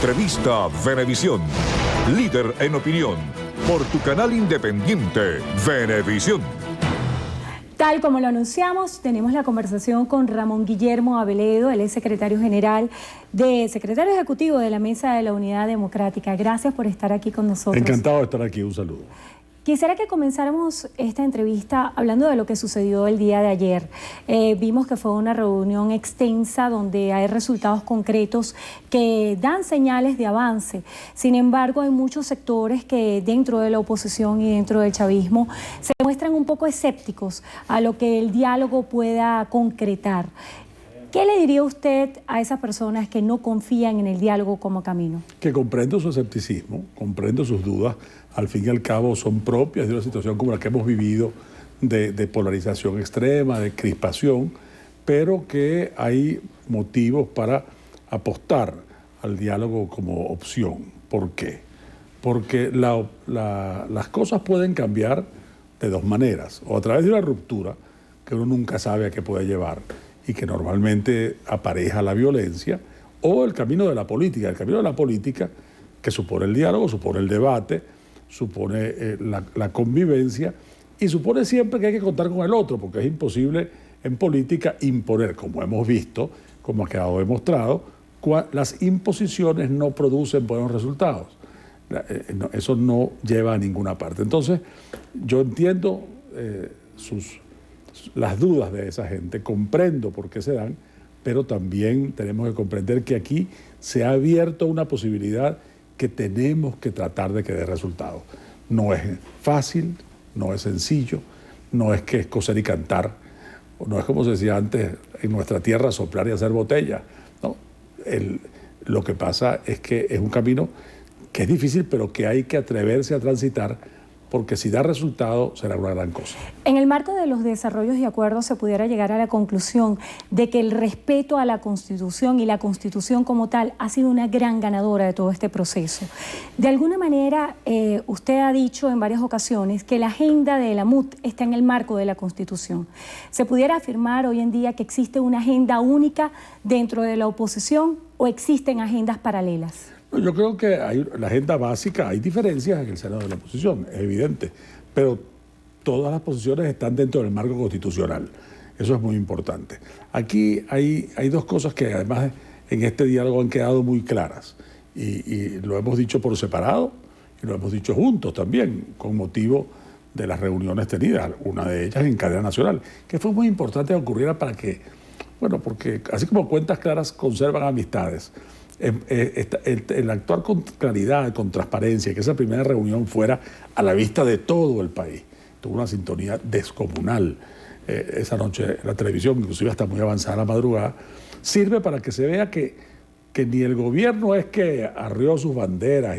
Entrevista Venevisión. Líder en opinión. Por tu canal independiente, Venevisión. Tal como lo anunciamos, tenemos la conversación con Ramón Guillermo Aveledo, él es secretario ejecutivo de la Mesa de la Unidad Democrática. Gracias por estar aquí con nosotros. Encantado de estar aquí, un saludo. Quisiera que comenzáramos esta entrevista hablando de lo que sucedió el día de ayer. Vimos que fue una reunión extensa donde hay resultados concretos que dan señales de avance. Sin embargo, hay muchos sectores que dentro de la oposición y dentro del chavismo se muestran un poco escépticos a lo que el diálogo pueda concretar. ¿Qué le diría usted a esas personas que no confían en el diálogo como camino? Que comprendo su escepticismo, comprendo sus dudas, al fin y al cabo son propias de una situación como la que hemos vivido de polarización extrema, de crispación, pero que hay motivos para apostar al diálogo como opción. ¿Por qué? Porque las cosas pueden cambiar de dos maneras, o a través de una ruptura, que uno nunca sabe a qué puede llevar, y que normalmente apareja la violencia, o el camino de la política. El camino de la política, que supone el diálogo, supone el debate, supone la convivencia, y supone siempre que hay que contar con el otro, porque es imposible en política imponer, como hemos visto, como ha quedado demostrado, las imposiciones no producen buenos resultados. Eso no lleva a ninguna parte. Entonces, yo entiendo las dudas de esa gente, comprendo por qué se dan, pero también tenemos que comprender que aquí se ha abierto una posibilidad que tenemos que tratar de que dé resultados. No es fácil, no es sencillo, no es que es coser y cantar, no es como se decía antes en nuestra tierra, soplar y hacer botella, ¿no? Lo que pasa es que es un camino que es difícil, pero que hay que atreverse a transitar, porque si da resultado será una gran cosa. En el marco de los desarrollos y acuerdos se pudiera llegar a la conclusión de que el respeto a la Constitución y la Constitución como tal ha sido una gran ganadora de todo este proceso. De alguna manera, usted ha dicho en varias ocasiones que la agenda de la MUT está en el marco de la Constitución. ¿Se pudiera afirmar hoy en día que existe una agenda única dentro de la oposición o existen agendas paralelas? Yo creo que hay la agenda básica, hay diferencias en el seno de la oposición, es evidente, pero todas las posiciones están dentro del marco constitucional. Eso es muy importante. Aquí hay dos cosas que además en este diálogo han quedado muy claras y lo hemos dicho por separado y lo hemos dicho juntos también con motivo de las reuniones tenidas, una de ellas en cadena nacional, que fue muy importante que ocurriera para que, bueno, porque así como cuentas claras conservan amistades, el actuar con claridad, con transparencia, que esa primera reunión fuera a la vista de todo el país. Tuvo una sintonía descomunal. Esa noche la televisión, inclusive hasta muy avanzada la madrugada, sirve para que se vea que ni el gobierno es que arrió sus banderas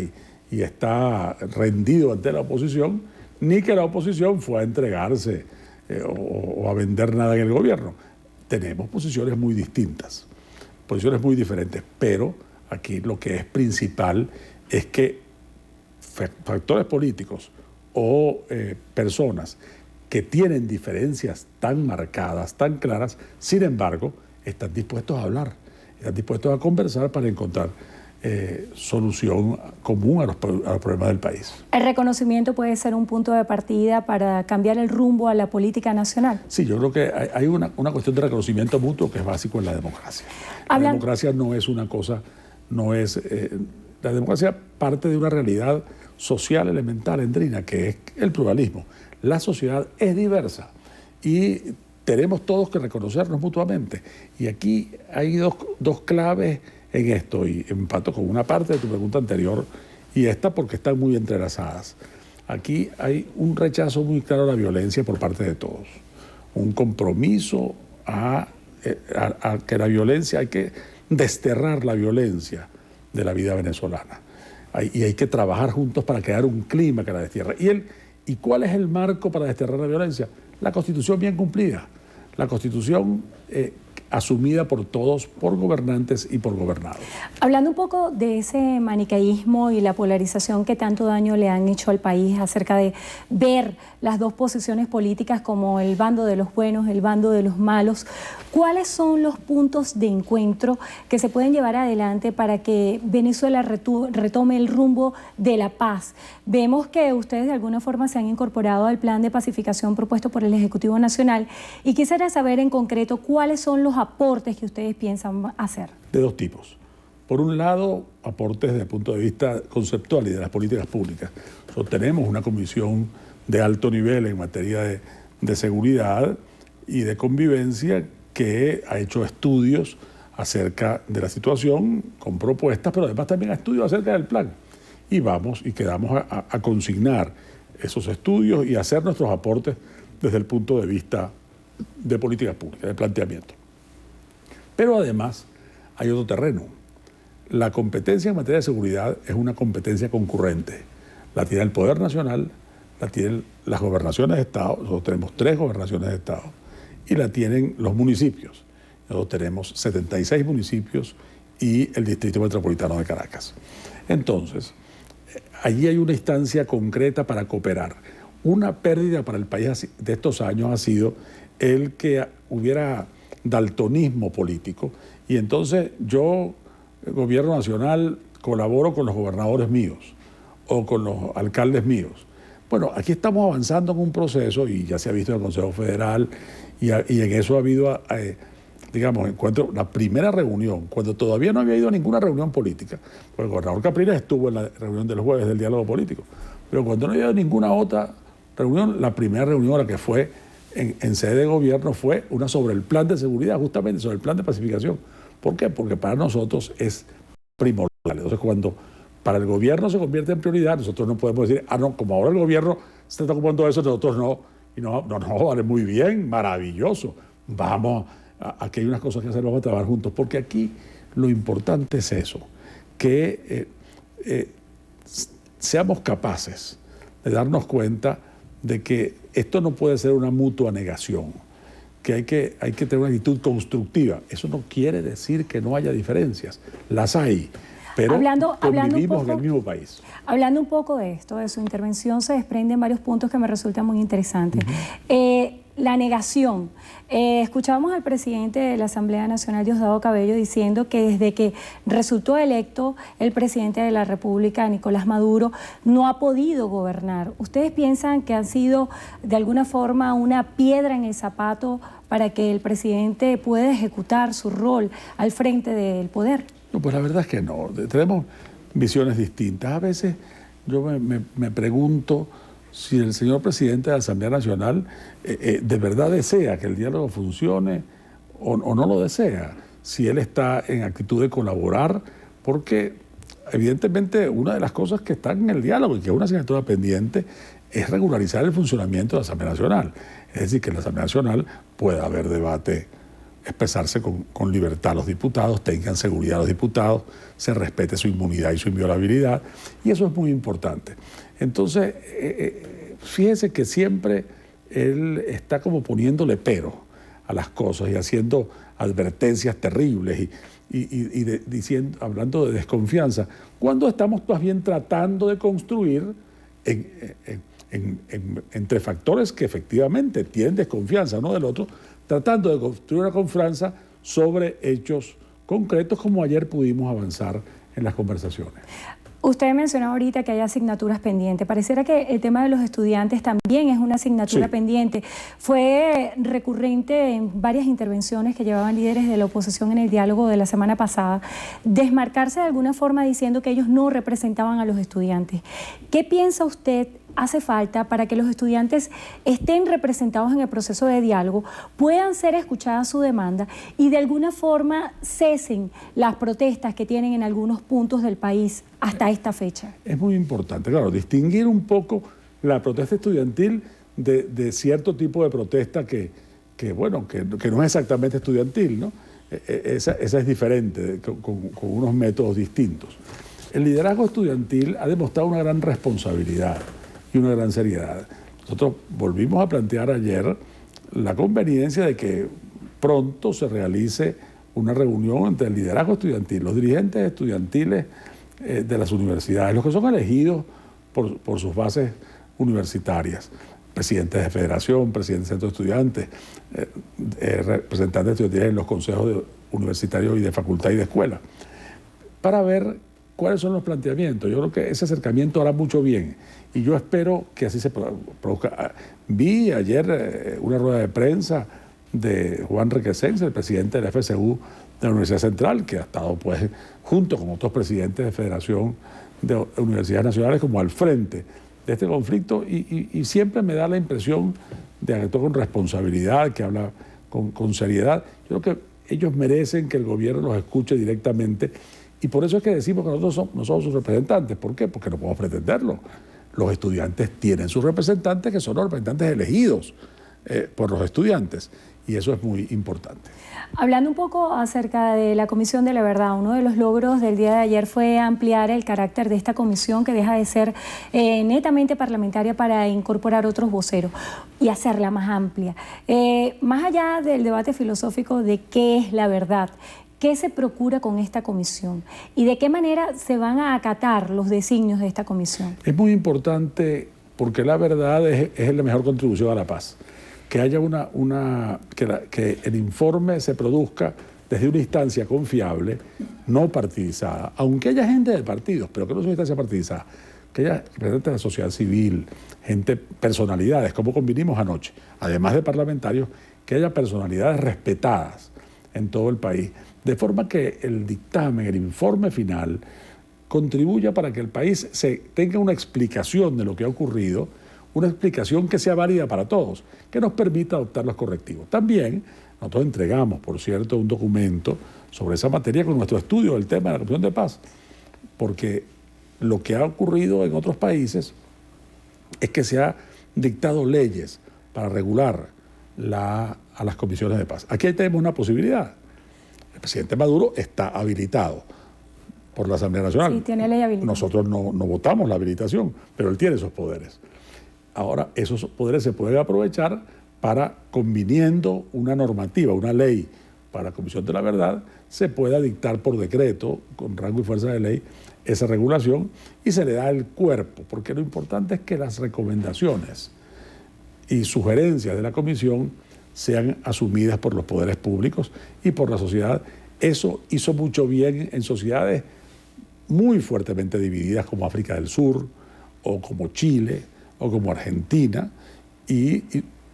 y está rendido ante la oposición, ni que la oposición fue a entregarse o a vender nada en el gobierno. Tenemos posiciones muy distintas, posiciones muy diferentes, pero aquí lo que es principal es que factores políticos o personas que tienen diferencias tan marcadas, tan claras, sin embargo, están dispuestos a hablar, están dispuestos a conversar para encontrar solución común a los problemas del país. ¿El reconocimiento puede ser un punto de partida para cambiar el rumbo a la política nacional? Sí, yo creo que hay una cuestión de reconocimiento mutuo que es básico en la democracia. La democracia no es una cosa, la democracia parte de una realidad social elemental, endrina, que es el pluralismo. La sociedad es diversa y tenemos todos que reconocernos mutuamente. Y aquí hay dos claves en esto, y empato con una parte de tu pregunta anterior y esta porque están muy entrelazadas. Aquí hay un rechazo muy claro a la violencia por parte de todos, un compromiso a que la violencia, hay que desterrar la violencia de la vida venezolana. Y hay que trabajar juntos para crear un clima que la destierre. ¿Y cuál es el marco para desterrar la violencia? La Constitución bien cumplida. La Constitución asumida por todos, por gobernantes y por gobernados. Hablando un poco de ese maniqueísmo y la polarización que tanto daño le han hecho al país acerca de ver las dos posiciones políticas como el bando de los buenos, el bando de los malos, ¿cuáles son los puntos de encuentro que se pueden llevar adelante para que Venezuela retome el rumbo de la paz? Vemos que ustedes de alguna forma se han incorporado al plan de pacificación propuesto por el Ejecutivo Nacional y quisiera saber en concreto cuáles son los aportes que ustedes piensan hacer. De dos tipos. Por un lado, aportes desde el punto de vista conceptual y de las políticas públicas. Nosotros tenemos una comisión de alto nivel en materia de seguridad y de convivencia que ha hecho estudios acerca de la situación con propuestas, pero además también estudios acerca del plan. Y quedamos a consignar esos estudios y hacer nuestros aportes desde el punto de vista de política pública, de planteamiento. Pero además hay otro terreno. La competencia en materia de seguridad es una competencia concurrente. La tiene el Poder Nacional, la tienen las gobernaciones de Estado, nosotros tenemos 3 gobernaciones de Estado, y la tienen los municipios. Nosotros tenemos 76 municipios y el Distrito Metropolitano de Caracas. Entonces, allí hay una instancia concreta para cooperar. Una pérdida para el país de estos años ha sido el que hubiera daltonismo político y entonces yo, el gobierno nacional, colaboro con los gobernadores míos o con los alcaldes míos. Bueno, aquí estamos avanzando en un proceso y ya se ha visto en el Consejo Federal y en eso ha habido, digamos, la primera reunión, cuando todavía no había ido a ninguna reunión política, porque el gobernador Capriles estuvo en la reunión del jueves del diálogo político, pero cuando no había ido a ninguna otra reunión, la primera reunión, la que fue en sede de gobierno, fue una sobre el plan de seguridad, justamente sobre el plan de pacificación. ¿Por qué? Porque para nosotros es primordial. Entonces, cuando para el gobierno se convierte en prioridad, nosotros no podemos decir, no, como ahora el gobierno se está ocupando de eso, nosotros no. Y no, vale, muy bien, maravilloso. Vamos, aquí hay unas cosas que hacer, vamos a trabajar juntos, porque aquí lo importante es eso, que seamos capaces de darnos cuenta de que esto no puede ser una mutua negación, que hay que tener una actitud constructiva. Eso no quiere decir que no haya diferencias, las hay, pero convivimos en el mismo país. Hablando un poco de esto, de su intervención, se desprenden varios puntos que me resultan muy interesantes. La negación. Escuchábamos al presidente de la Asamblea Nacional, Diosdado Cabello, diciendo que desde que resultó electo el presidente de la República, Nicolás Maduro, no ha podido gobernar. ¿Ustedes piensan que han sido de alguna forma una piedra en el zapato para que el presidente pueda ejecutar su rol al frente del poder? No, pues la verdad es que no. Tenemos visiones distintas. A veces yo me pregunto si el señor presidente de la Asamblea Nacional de verdad desea que el diálogo funcione o no lo desea, si él está en actitud de colaborar, porque evidentemente una de las cosas que están en el diálogo y que es una asignatura pendiente es regularizar el funcionamiento de la Asamblea Nacional. Es decir, que en la Asamblea Nacional pueda haber debate, expresarse con libertad los diputados, tengan seguridad los diputados, se respete su inmunidad y su inviolabilidad, y eso es muy importante. Entonces, fíjese que siempre él está como poniéndole pero a las cosas y haciendo advertencias terribles y hablando de desconfianza, cuando estamos más bien tratando de construir entre factores que efectivamente tienen desconfianza uno del otro, tratando de construir una confianza sobre hechos concretos, como ayer pudimos avanzar en las conversaciones. Usted mencionó ahorita que hay asignaturas pendientes. Pareciera que el tema de los estudiantes también es una asignatura pendiente. Fue recurrente en varias intervenciones que llevaban líderes de la oposición en el diálogo de la semana pasada, desmarcarse de alguna forma diciendo que ellos no representaban a los estudiantes. ¿Qué piensa usted hace falta para que los estudiantes estén representados en el proceso de diálogo, puedan ser escuchadas su demanda y de alguna forma cesen las protestas que tienen en algunos puntos del país hasta esta fecha? Es muy importante, claro, distinguir un poco la protesta estudiantil de cierto tipo de protesta que no es exactamente estudiantil, ¿no? Esa es diferente, con unos métodos distintos. El liderazgo estudiantil ha demostrado una gran responsabilidad y una gran seriedad. Nosotros volvimos a plantear ayer la conveniencia de que pronto se realice una reunión entre el liderazgo estudiantil, los dirigentes estudiantiles de las universidades, los que son elegidos por sus bases universitarias, presidentes de federación, presidentes de centros de estudiantes, representantes estudiantiles en los consejos universitarios y de facultad y de escuela, para ver cuáles son los planteamientos. Yo creo que ese acercamiento hará mucho bien y yo espero que así se produzca. Vi ayer una rueda de prensa de Juan Requesens, el presidente del FSU de la Universidad Central, que ha estado pues junto con otros presidentes de federación de universidades nacionales como al frente de este conflicto y siempre me da la impresión de que actúa con responsabilidad, que habla con seriedad. Yo creo que ellos merecen que el gobierno los escuche directamente y por eso es que decimos que nosotros no somos sus representantes. ¿Por qué? Porque no podemos pretenderlo. Los estudiantes tienen sus representantes que son los representantes elegidos por los estudiantes y eso es muy importante. Hablando un poco acerca de la Comisión de la Verdad, uno de los logros del día de ayer fue ampliar el carácter de esta comisión que deja de ser netamente parlamentaria para incorporar otros voceros y hacerla más amplia. Más allá del debate filosófico de qué es la verdad, ¿qué se procura con esta comisión? ¿Y de qué manera se van a acatar los designios de esta comisión? Es muy importante porque la verdad es la mejor contribución a la paz. Que haya que el informe se produzca desde una instancia confiable, no partidizada, aunque haya gente de partidos, pero que no sea una instancia partidizada, que haya representantes de la sociedad civil, personalidades, como convinimos anoche, además de parlamentarios, que haya personalidades respetadas en todo el país, de forma que el dictamen, el informe final, contribuya para que el país tenga una explicación de lo que ha ocurrido, una explicación que sea válida para todos, que nos permita adoptar los correctivos. También nosotros entregamos, por cierto, un documento sobre esa materia con nuestro estudio del tema de la Comisión de Paz, porque lo que ha ocurrido en otros países es que se han dictado leyes para regular a las comisiones de paz. Aquí tenemos una posibilidad. El presidente Maduro está habilitado por la Asamblea Nacional. Sí, tiene ley habilitada. Nosotros no votamos la habilitación, pero él tiene esos poderes. Ahora, esos poderes se pueden aprovechar para, conviniendo una normativa, una ley para la Comisión de la Verdad, se pueda dictar por decreto, con rango y fuerza de ley, esa regulación y se le da el cuerpo, porque lo importante es que las recomendaciones y sugerencias de la Comisión sean asumidas por los poderes públicos y por la sociedad. Eso hizo mucho bien en sociedades muy fuertemente divididas como África del Sur o como Chile o como Argentina, y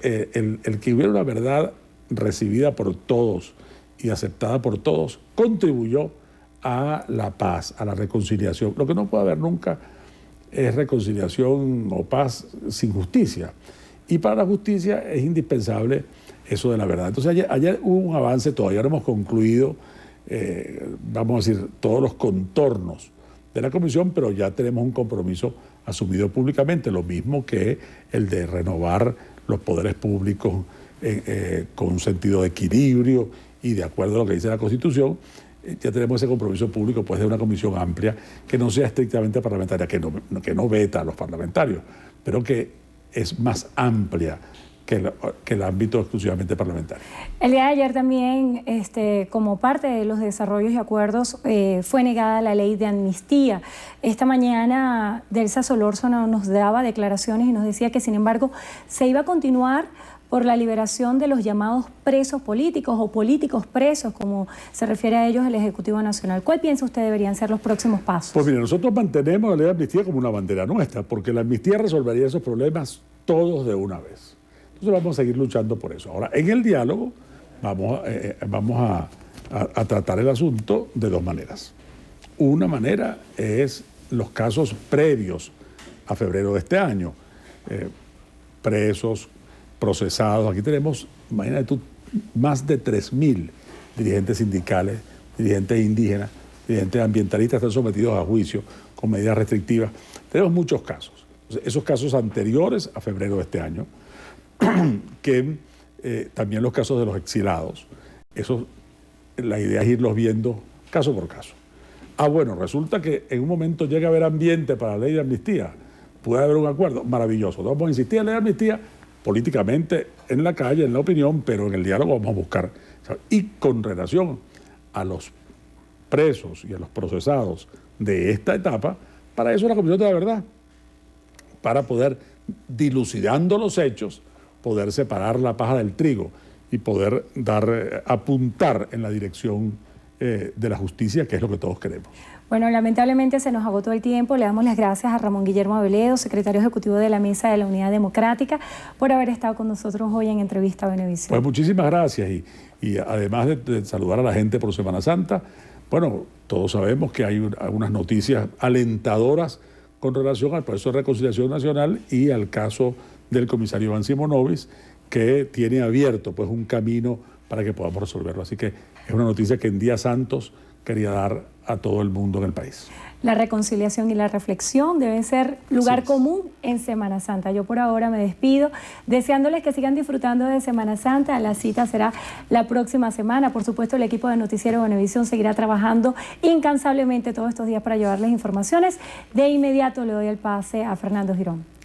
el que hubiera una verdad recibida por todos y aceptada por todos contribuyó a la paz, a la reconciliación. Lo que no puede haber nunca es reconciliación o paz sin justicia. Y para la justicia es indispensable eso de la verdad. Entonces ayer hubo un avance, todavía no hemos concluido, vamos a decir, todos los contornos de la comisión, pero ya tenemos un compromiso asumido públicamente, lo mismo que el de renovar los poderes públicos con un sentido de equilibrio y de acuerdo a lo que dice la Constitución. Ya tenemos ese compromiso público pues, de una comisión amplia que no sea estrictamente parlamentaria, que no veta a los parlamentarios, pero que es más amplia que el ámbito exclusivamente parlamentario. El día de ayer también, como parte de los desarrollos y acuerdos, fue negada la ley de amnistía. Esta mañana Delsa Solórzano nos daba declaraciones y nos decía que, sin embargo, se iba a continuar por la liberación de los llamados presos políticos o políticos presos, como se refiere a ellos el Ejecutivo Nacional. ¿Cuál piensa usted deberían ser los próximos pasos? Pues mire, nosotros mantenemos la ley de amnistía como una bandera nuestra, porque la amnistía resolvería esos problemas todos de una vez. Entonces vamos a seguir luchando por eso. Ahora, en el diálogo vamos a tratar el asunto de dos maneras. Una manera es los casos previos a febrero de este año, presos, procesados. Aquí tenemos, imagínate tú, más de 3.000 dirigentes sindicales, dirigentes indígenas, dirigentes ambientalistas están sometidos a juicio con medidas restrictivas. Tenemos muchos casos. Entonces, esos casos anteriores a febrero de este año, que también los casos de los exilados, la idea es irlos viendo caso por caso. Bueno, resulta que en un momento llega a haber ambiente para la ley de amnistía, puede haber un acuerdo, maravilloso. Vamos a insistir en la ley de amnistía políticamente en la calle, en la opinión, pero en el diálogo vamos a buscar Y con relación a los presos y a los procesados de esta etapa, para eso es la Comisión de la Verdad, para poder, dilucidando los hechos, poder separar la paja del trigo y poder apuntar en la dirección de la justicia, que es lo que todos queremos. Bueno, lamentablemente se nos agotó el tiempo. Le damos las gracias a Ramón Guillermo Aveledo, secretario ejecutivo de la Mesa de la Unidad Democrática, por haber estado con nosotros hoy en Entrevista a Venevisión. Pues muchísimas gracias y además de saludar a la gente por Semana Santa, bueno, todos sabemos que hay algunas noticias alentadoras con relación al proceso de reconciliación nacional y al caso del comisario Iván Simonovic, que tiene abierto pues un camino para que podamos resolverlo. Así que es una noticia que en Días Santos quería dar a todo el mundo en el país. La reconciliación y la reflexión deben ser lugar común en Semana Santa. Yo por ahora me despido, deseándoles que sigan disfrutando de Semana Santa. La cita será la próxima semana. Por supuesto, el equipo de Noticiero Venevisión seguirá trabajando incansablemente todos estos días para llevarles informaciones. De inmediato le doy el pase a Fernando Girón.